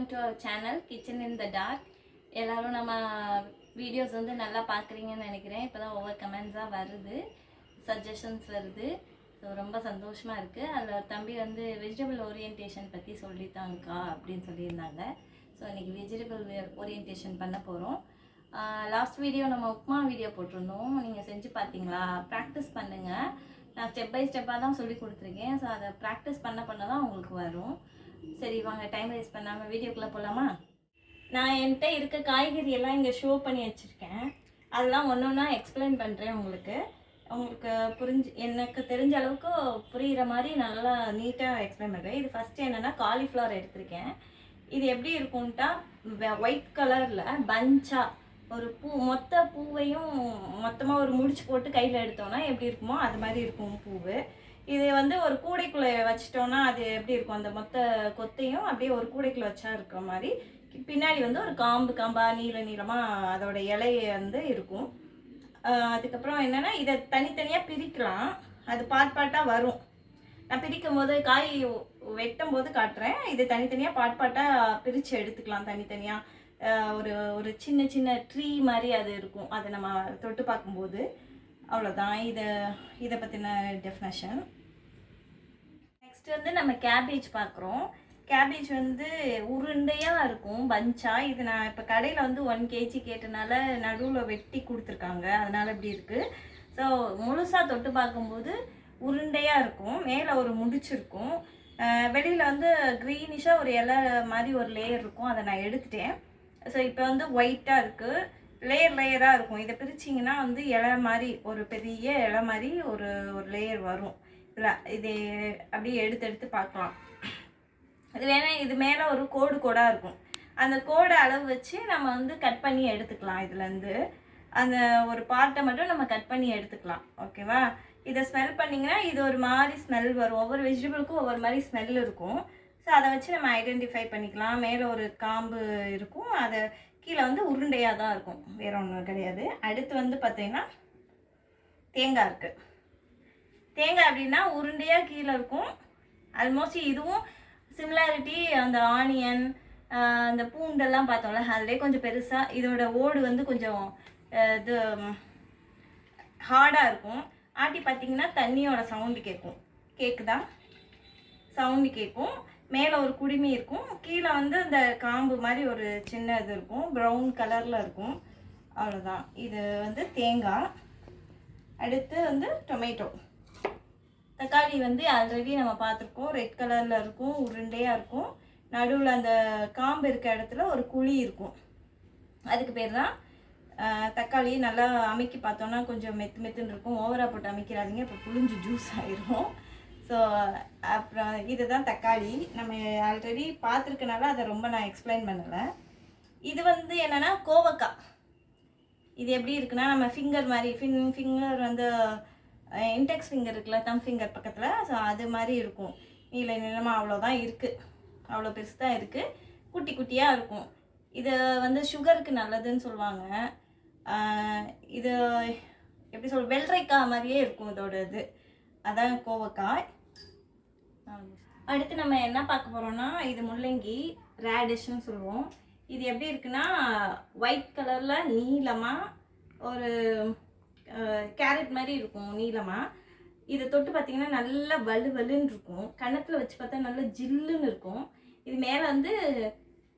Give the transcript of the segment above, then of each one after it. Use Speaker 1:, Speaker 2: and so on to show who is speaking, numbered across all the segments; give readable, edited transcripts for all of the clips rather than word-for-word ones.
Speaker 1: Welcome to our channel kitchen in the dark. எல்லோரும் நம்ம videos வந்து நல்லா பார்க்குறீங்கன்னு நினைக்கிறேன். இப்போ தான் ஒவ்வொரு கமெண்ட்ஸாக வருது, சஜஷன்ஸ் வருது. ஸோ ரொம்ப சந்தோஷமாக இருக்குது. அதில் தம்பி வந்து வெஜிடபிள் ஓரியன்டேஷன் பற்றி சொல்லித்தாங்கக்கா அப்படின்னு சொல்லியிருந்தாங்க. ஸோ இன்றைக்கி வெஜிடபிள் ஓரியன்டேஷன் பண்ண போகிறோம். லாஸ்ட் வீடியோ நம்ம உப்மா வீடியோ போட்டிருந்தோம், நீங்கள் செஞ்சு பார்த்தீங்களா? ப்ராக்டிஸ் பண்ணுங்கள். நான் ஸ்டெப் பை ஸ்டெப்பாக தான் சொல்லி கொடுத்துருக்கேன். ஸோ அதை ப்ராக்டிஸ் பண்ண தான் உங்களுக்கு வரும். சரி வாங்க, டைம் வேஸ்ட் பண்ணாமல் வீடியோக்குள்ளே போகலாமா? நான் என்கிட்ட இருக்க காய்கறி எல்லாம் இங்கே ஷோ பண்ணி வச்சுருக்கேன். அதெல்லாம் ஒன்று ஒன்றா எக்ஸ்பிளைன் பண்ணுறேன். உங்களுக்கு எனக்கு தெரிஞ்ச அளவுக்கு புரிகிற மாதிரி நல்லா நீட்டாக எக்ஸ்பிளைன் பண்ணுறேன். இது ஃபஸ்ட்டு என்னென்னா காலிஃப்ளவர் எடுத்திருக்கேன். இது எப்படி இருக்கும்ட்டா ஒயிட் கலரில் பஞ்சாக ஒரு மொத்த பூவையும் மொத்தமாக ஒரு முடிச்சு போட்டு கையில் எடுத்தோன்னா எப்படி இருக்குமோ அது மாதிரி இருக்கும் பூவு. இது வந்து ஒரு கூடைக்குள்ளே வச்சிட்டோன்னா அது எப்படி இருக்கும், அந்த மொத்த கொத்தையும் அப்படியே ஒரு கூடைக்குள்ளே வச்சா இருக்கிற மாதிரி. பின்னாடி வந்து ஒரு காம்பாக நீளமாக அதோட இலையை வந்து இருக்கும். அதுக்கப்புறம் என்னென்னா இதை தனித்தனியாக பிரிக்கலாம். அது பார்ட்டாக வரும். நான் பிரிக்கும் போது காய் வெட்டும் போது காட்டுறேன். இது தனித்தனியாக பார்ட்டாக பிரித்து எடுத்துக்கலாம். தனித்தனியாக ஒரு சின்ன ட்ரீ மாதிரி அது இருக்கும். அதை நம்ம தொட்டு பார்க்கும்போது அவ்வளோதான். இதை பற்றின டெஃபினேஷன். நெக்ஸ்ட் வந்து நம்ம கேபேஜ் பார்க்குறோம். கேபேஜ் வந்து உருண்டையாக இருக்கும், பஞ்சாக. இது நான் இப்போ கடையில் வந்து 1 kg கேட்டனால நடுவில் வெட்டி கொடுத்துருக்காங்க, அதனால் இப்படி இருக்குது. ஸோ முழுசாக தொட்டு பார்க்கும்போது உருண்டையாக இருக்கும், மேலே ஒரு முடிச்சிருக்கும். வெளியில் வந்து க்ரீனிஷாக ஒரு இலை மாதிரி ஒரு லேயர் இருக்கும், அதை நான் எடுத்துட்டேன். ஸோ இப்போ வந்து ஒயிட்டாக இருக்குது, லேயராக இருக்கும். இதை பிரிச்சிங்கன்னா வந்து இலை மாதிரி ஒரு பெரிய இலை மாதிரி ஒரு லேயர் வரும். இல்லை, இது அப்படியே எடுத்து பார்க்கலாம். இது வேணால் இது மேலே ஒரு கோடாக இருக்கும். அந்த கோடை அளவு வச்சு நம்ம வந்து கட் பண்ணி எடுத்துக்கலாம். இதுலேருந்து அந்த ஒரு பார்ட்டை மட்டும் நம்ம கட் பண்ணி எடுத்துக்கலாம். ஓகேவா? இதை ஸ்மெல் பண்ணிங்கன்னா இது ஒரு மாதிரி ஸ்மெல் வரும். ஒவ்வொரு வெஜிடபிளுக்கும் ஒவ்வொரு மாதிரி ஸ்மெல் இருக்கும். ஸோ அதை வச்சு நம்ம ஐடென்டிஃபை பண்ணிக்கலாம். மேலே ஒரு காம்பு இருக்கும், அதை கீழே வந்து உருண்டையாக தான் இருக்கும், வேறு ஒன்றும் கிடையாது. அடுத்து வந்து பார்த்தீங்கன்னா தேங்காய் இருக்குது. தேங்காய் அப்படின்னா உருண்டையாக கீழே இருக்கும். ஆல்மோஸ்ட் இதுவும் சிமிலாரிட்டி அந்த ஆனியன் அந்த பூண்டெல்லாம் பார்த்தோம்ல, அதிலே கொஞ்சம் பெருசாக. இதோட ஓடு வந்து கொஞ்சம் இது ஹார்டாக இருக்கும். ஆட்டி பார்த்திங்கன்னா தண்ணியோட சவுண்டு கேட்குதா? சவுண்டு கேட்கும். மேலே ஒரு குடுமி இருக்கும், கீழே வந்து அந்த காம்பு மாதிரி ஒரு சின்ன இது இருக்கும், ப்ரௌன் கலரில் இருக்கும். அவ்வளோதான். இது வந்து தேங்காய். அடுத்து வந்து டொமேட்டோ. தக்காளி வந்து ஆல்ரெடி நம்ம பார்த்துருக்கோம், ரெட் கலரில் இருக்கும், உருண்டையாக இருக்கும். நடுவில் அந்த காம்பு இருக்க இடத்துல ஒரு குழி இருக்கும், அதுக்கு பேர் தான் தக்காளி. நல்லா அமைக்கி பார்த்தோன்னா கொஞ்சம் மெத்துன்னு இருக்கும். ஓவராக போட்டு அமைக்கிறாதீங்க, இப்போ புளிஞ்சு ஜூஸ் ஆயிரும். ஸோ அப்புறம் இதுதான் தக்காளி. நம்ம ஆல்ரெடி பார்த்துருக்கனால அதை ரொம்ப நான் எக்ஸ்பிளைன் பண்ணலை. இது வந்து என்னென்னா கோவக்காய். இது எப்படி இருக்குன்னா நம்ம ஃபிங்கர் மாதிரி ஃபிங்கர் வந்து இன்டெக்ஸ் ஃபிங்கர் இருக்குல்ல, தம் ஃபிங்கர் பக்கத்தில். ஸோ அது மாதிரி இருக்கும், நீளமாக. அவ்வளோதான் இருக்குது, அவ்வளோ பெருசு தான் இருக்குது, குட்டியாக இருக்கும். இது வந்து சுகருக்கு நல்லதுன்னு சொல்லுவாங்க. இது எப்படி வெள்ளரிக்காய் மாதிரியே இருக்கும் இதோட இது. அதான் கோவக்காய். அடுத்து நம்ம என்ன பார்க்க போகிறோம்னா, இது முள்ளங்கி, ரேடிஷ்னு சொல்லுவோம். இது எப்படி இருக்குன்னா ஒயிட் கலரில் நீளமாக ஒரு கேரட் மாதிரி இருக்கும், நீளமாக. இதை தொட்டு பார்த்திங்கன்னா நல்லா வலுன்னு இருக்கும். கன்னத்தில் வச்சு பார்த்தா நல்லா ஜில்லுன்னு இருக்கும். இது மேலே வந்து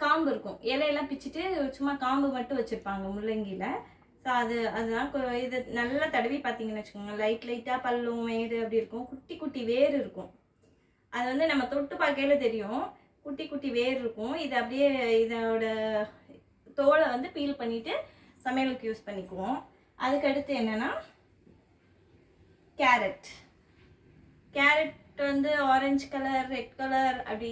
Speaker 1: காம்பு இருக்கும். இலையெல்லாம் பிச்சுட்டு சும்மா காம்பு மட்டும் வச்சுருப்பாங்க முள்ளங்கியில். ஸோ அதுதான் இது நல்லா தடவி பார்த்தீங்கன்னு வச்சுக்கோங்க, லைட்டாக பல்லும் மேடு அப்படி இருக்கும். குட்டி வேர் இருக்கும். அது வந்து நம்ம தொட்டு பார்க்கையில தெரியும், குட்டி வேர் இருக்கும். இது அப்படியே இதோட தோலை வந்து பீல் பண்ணிவிட்டு சமையலுக்கு யூஸ் பண்ணிக்குவோம். அதுக்கடுத்து என்னென்னா கேரட் வந்து ஆரஞ்சு கலர், ரெட் கலர், அப்படி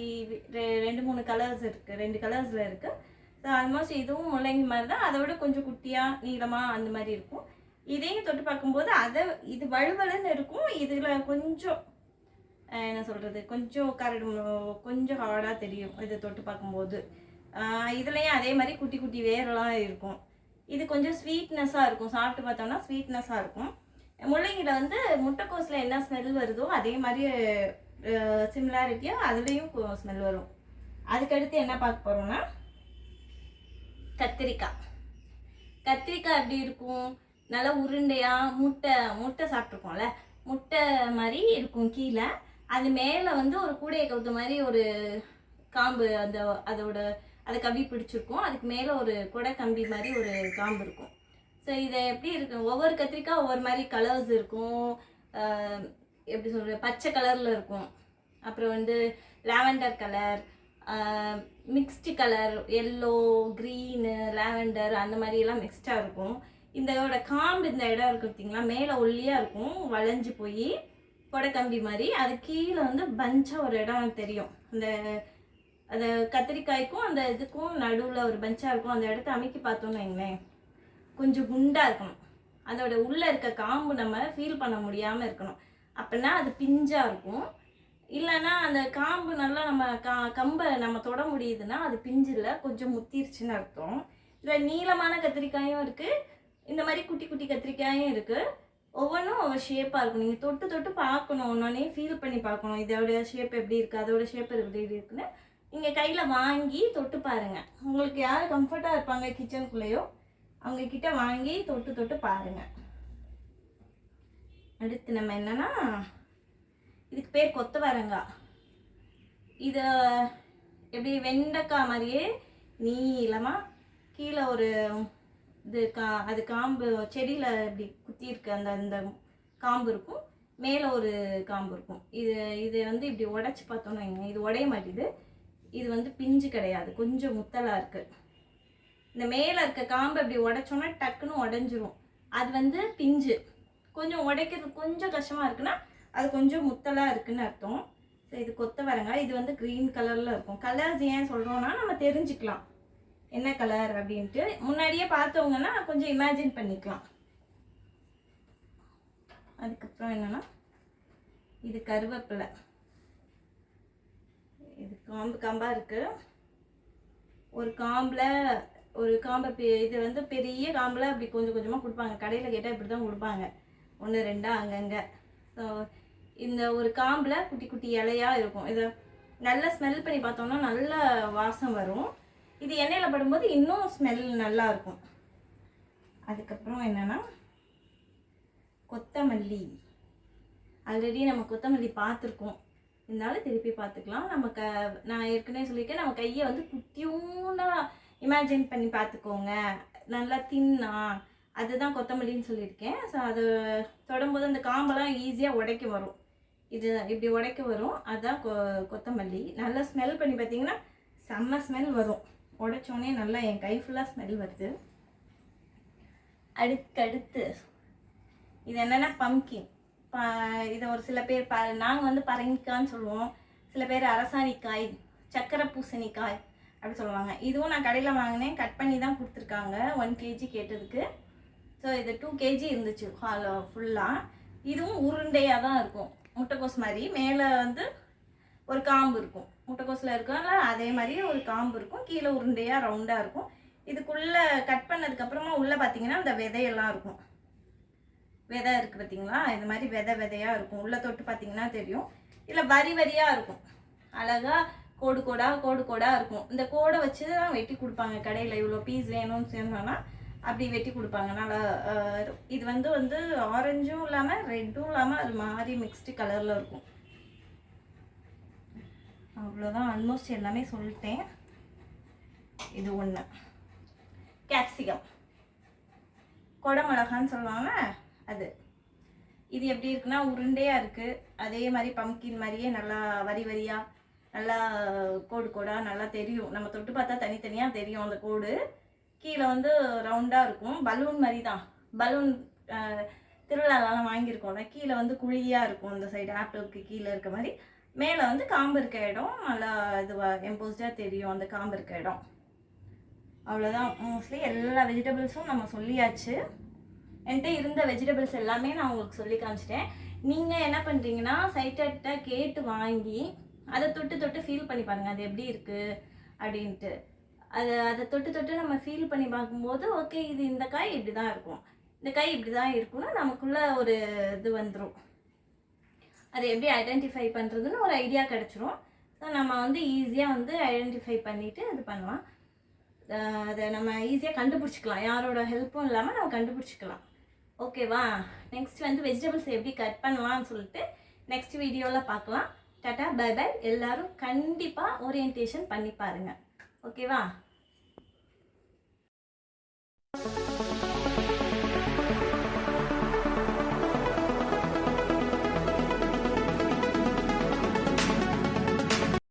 Speaker 1: 2-3 கலர்ஸ் இருக்குது, 2 கலர்ஸில் இருக்குது. ஸோ ஆல்மோஸ்ட் இதுவும் முள்ளங்கி மாதிரி தான், அதை விட கொஞ்சம் குட்டியாக நீளமாக அந்த மாதிரி இருக்கும். இதையும் தொட்டு பார்க்கும்போது இது வலுவலுன்னு இருக்கும். இதில் கொஞ்சம் என்ன சொல்கிறது, கொஞ்சம் கொஞ்சம் ஹார்டாக தெரியும் இதை தொட்டு பார்க்கும்போது. இதுலேயும் அதே மாதிரி குட்டி வேரெல்லாம் இருக்கும். இது கொஞ்சம் ஸ்வீட்னஸாக இருக்கும், சாப்பிட்டு பார்த்தோம்னா ஸ்வீட்னஸாக இருக்கும். முள்ளங்கியில் வந்து முட்டைக்கோஸில் என்ன ஸ்மெல் வருதோ அதே மாதிரி சிமிலாரிட்டியாக அதுலேயும் ஸ்மெல் வரும். அதுக்கடுத்து என்ன பார்க்க போகிறோம்னா கத்திரிக்காய். கத்திரிக்காய் எப்படி இருக்கும், நல்லா உருண்டையாக முட்டை சாப்பிட்ருக்கோம்ல, முட்டை மாதிரி இருக்கும். கீழே அது மேலே வந்து ஒரு கூடையை கவுத்த மாதிரி ஒரு காம்பு அதை கம்பி பிடிச்சிருக்கும். அதுக்கு மேலே ஒரு கொடை கம்பி மாதிரி ஒரு காம்பு இருக்கும். ஸோ இதை எப்படி இருக்கு, ஒவ்வொரு கத்திரிக்காய் ஒவ்வொரு மாதிரி கலர்ஸ் இருக்கும். எப்படி சொல்கிற, பச்சை கலரில் இருக்கும், அப்புறம் வந்து lavender colour, mixed colour, yellow, green, lavender அந்த மாதிரியெல்லாம் மிக்ஸ்டாக இருக்கும். இதோட காம்பு இந்த இடம் இருக்குது பார்த்திங்களா, மேலே ஒல்லியாக இருக்கும், வளைஞ்சு போய் கொடை கம்பி மாதிரி. அது கீழே வந்து பஞ்சாக ஒரு இடம் தெரியும். அந்த கத்திரிக்காய்க்கும் அந்த இதுக்கும் நடுவில் ஒரு பஞ்சாக இருக்கும். அந்த இடத்த அமைக்கி பார்த்தோன்னு வைங்களேன், கொஞ்சம் குண்டாக இருக்கணும். அதோட உள்ளே இருக்க காம்பு நம்ம ஃபீல் பண்ண முடியாமல் இருக்கணும். அப்படின்னா அது பிஞ்சாக இருக்கும். இல்லைன்னா அந்த காம்பு நல்லா நம்ம கம்பை நம்ம தொட முடியுதுன்னா அது பிஞ்சில் கொஞ்சம் முத்திருச்சுன்னு அர்த்தம். இதில் நீளமான கத்திரிக்காயும் இருக்குது, இந்த மாதிரி குட்டி குட்டி கத்திரிக்காயும் இருக்குது. ஒவ்வொன்றும் ஒவ்வொரு ஷேப்பாக இருக்கும். நீங்கள் தொட்டு தொட்டு பார்க்கணும், ஒன்றே ஃபீல் பண்ணி பார்க்கணும், இதோட ஷேப் எப்படி இருக்குது, அதோட ஷேப் எப்படி இருக்குன்னு நீங்கள் கையில் வாங்கி தொட்டு பாருங்கள். உங்களுக்கு யார் கம்ஃபர்ட்டாக இருப்பாங்க கிச்சனுக்குள்ளேயோ அவங்கக்கிட்ட வாங்கி தொட்டு தொட்டு பாருங்கள். அடுத்து நம்ம என்னென்னா, இதுக்கு பேர் கொத்தவரங்காய். இதை எப்படி வெண்டைக்காய் மாதிரியே நீளமாக கீழே ஒரு அது காம்பு செடியில் இப்படி குத்தி இருக்கு, அந்த காம்பு இருக்கும், மேலே ஒரு காம்பு இருக்கும். இது வந்து இப்படி உடைச்சி பார்த்தோன்னு வைங்க, இது உடைய மாட்டேது. இது வந்து பிஞ்சு கிடையாது, கொஞ்சம் முத்தலாக இருக்குது. இந்த மேலே இருக்க காம்பு இப்படி உடைச்சோன்னா டக்குன்னு உடஞ்சிரும். அது வந்து பிஞ்சு. கொஞ்சம் உடைக்கிறது கொஞ்சம் கஷ்டமாக இருக்குன்னா அது கொஞ்சம் முத்தலாக இருக்குதுன்னு அர்த்தம். ஸோ இது கொத்தவரங்காய். இது வந்து க்ரீன் கலரில் இருக்கும். கலர்ஸ் ஏன் சொல்கிறோன்னா நம்ம தெரிஞ்சுக்கலாம் என்ன கலர் அப்படின்ட்டு. முன்னாடியே பார்த்தவங்கன்னா கொஞ்சம் இமேஜின் பண்ணிக்கலாம். அதுக்கப்புறம் என்னென்னா, இது கருவேப்பிலை. இது காம்பாக இருக்குது. ஒரு காம்பை இது வந்து பெரிய காம்பில் அப்படி கொஞ்சம் கொஞ்சமாக கொடுப்பாங்க. கடையில் கேட்டால் இப்படி தான் கொடுப்பாங்க, 1 2 அங்கங்கே. ஸோ இந்த ஒரு காம்பில் குட்டி குட்டி இலையாக இருக்கும். இதை நல்லா ஸ்மெல் பண்ணி பார்த்தோம்னா நல்ல வாசம் வரும். இது எண்ணெயில் படும்போது இன்னும் ஸ்மெல் நல்லா இருக்கும். அதுக்கப்புறம் என்னென்னா கொத்தமல்லி. ஆல்ரெடி நம்ம கொத்தமல்லி பார்த்துருக்கோம், இருந்தாலும் திருப்பி பார்த்துக்கலாம். நான் ஏற்கனவே சொல்லியிருக்கேன், நம்ம கையை வந்து குட்டியூனா இமேஜின் பண்ணி பார்த்துக்கோங்க, நல்லா தின்னா, அதுதான் கொத்தமல்லின்னு சொல்லியிருக்கேன். ஸோ அது தொடும்போது அந்த காம்பெல்லாம் ஈஸியாக உடைக்க வரும். இது இப்படி உடைக்க வரும், அதுதான் கொத்தமல்லி. நல்லா ஸ்மெல் பண்ணி பார்த்தீங்கன்னா செம்ம ஸ்மெல் வரும். உடைச்சோடனே நல்லா என் கை ஃபுல்லாக ஸ்மெல் வருது. அடுத்து இது என்னென்னா பம்கின். இதை ஒரு சில பேர் நாங்கள் வந்து பரங்கிக்காய்ன்னு சொல்லுவோம், சில பேர் அரசாணிக்காய், சக்கரை பூசணிக்காய் அப்படி சொல்லுவாங்க. இதுவும் நான் கடையில் வாங்கினேன், கட் பண்ணி தான் கொடுத்துருக்காங்க 1 kg கேட்டதுக்கு. ஸோ இது 2 kg இருந்துச்சு ஃபுல்லாக. இதுவும் உருண்டையாக தான் இருக்கும், முட்டைக்கோஸ் மாதிரி. மேலே வந்து ஒரு காம்பு இருக்கும், முட்டைக்கோஸில் இருக்கனால அதே மாதிரி ஒரு காம்பு இருக்கும், கீழே உருண்டையாக ரவுண்டாக இருக்கும். இதுக்குள்ளே கட் பண்ணதுக்கப்புறமா உள்ளே பார்த்தீங்கன்னா அந்த விதையெல்லாம் இருக்கும். விதை இருக்குது பார்த்தீங்களா, இது மாதிரி விதையாக இருக்கும். உள்ளே தொட்டு பார்த்தீங்கன்னா தெரியும். இல்லை வரி வரியாக இருக்கும், அழகாக கோடு கோடாக இருக்கும். இந்த கோடை வச்சு தான் வெட்டி கொடுப்பாங்க கடையில். இவ்வளோ பீஸ் வேணும்னு சொன்னோன்னா அப்படி வெட்டி கொடுப்பாங்க. நல்லா இது வந்து ஆரஞ்சும் இல்லாமல் ரெட்டும் இல்லாமல் அது மாதிரி மிக்ஸ்டு கலரில் இருக்கும். அவ்வளோதான், ஆல்மோஸ்ட் எல்லாமே சொல்லிட்டேன். இது ஒன்று. கேப்சிகம், கொடை மிளகான்னு சொல்லுவாங்க அது. இது எப்படி இருக்குன்னா உருண்டையாக இருக்குது, அதே மாதிரி பம்கின் மாதிரியே நல்லா வரி வரியாக நல்லா கோடாக நல்லா தெரியும். நம்ம தொட்டு பார்த்தா தனித்தனியாக தெரியும் அந்த கோடு. கீழே வந்து ரவுண்டாக இருக்கும், பலூன் மாதிரி தான். பலூன் திருவிழாலெலாம் வாங்கியிருக்கோம்ல, கீழே வந்து குழியாக இருக்கும். அந்த சைடு ஆப்பிளுக்கு கீழே இருக்க மாதிரி. மேலே வந்து காம்பு இருக்க இடம் நல்லா இதுவாக எம்போஸ்டாக தெரியும், அந்த காம்பு இருக்க இடம். அவ்வளோதான். மோஸ்ட்லி எல்லா வெஜிடபிள்ஸும் நம்ம சொல்லியாச்சு. என்கிட்ட இருந்த வெஜிடபிள்ஸ் எல்லாமே நான் உங்களுக்கு சொல்லி காமிச்சிட்டேன். நீங்கள் என்ன பண்ணுறீங்கன்னா சைட்டர்கிட்ட கேட்டு வாங்கி அதை தொட்டு தொட்டு ஃபீல் பண்ணி பாருங்கள், அது எப்படி இருக்குது அப்படின்ட்டு. அதை தொட்டு நம்ம ஃபீல் பண்ணி பார்க்கும்போது ஓகே இது இந்த காய் இப்படி தான் இருக்கும், இந்த காய் இப்படி தான் இருக்கும்னா நமக்குள்ளே ஒரு இது வந்துடும். அதை எப்படி ஐடென்டிஃபை பண்ணுறதுன்னு ஒரு ஐடியா கிடச்சிரும். ஸோ நம்ம வந்து ஈஸியாக வந்து ஐடென்டிஃபை பண்ணிவிட்டு இது பண்ணலாம். அதை நம்ம ஈஸியாக கண்டுபிடிச்சிக்கலாம், யாரோட ஹெல்ப்பும் இல்லாமல் நம்ம கண்டுபிடிச்சிக்கலாம். ஓகேவா? நெக்ஸ்ட் வந்து வெஜிடபிள்ஸ் எப்படி கட் பண்ணலாம்னு சொல்லிட்டு நெக்ஸ்ட் வீடியோவில் பார்க்கலாம். Tata bye bye. எல்லோரும் கண்டிப்பாக ஓரியன்டேஷன் பண்ணி பாருங்கள். ஓகேவா?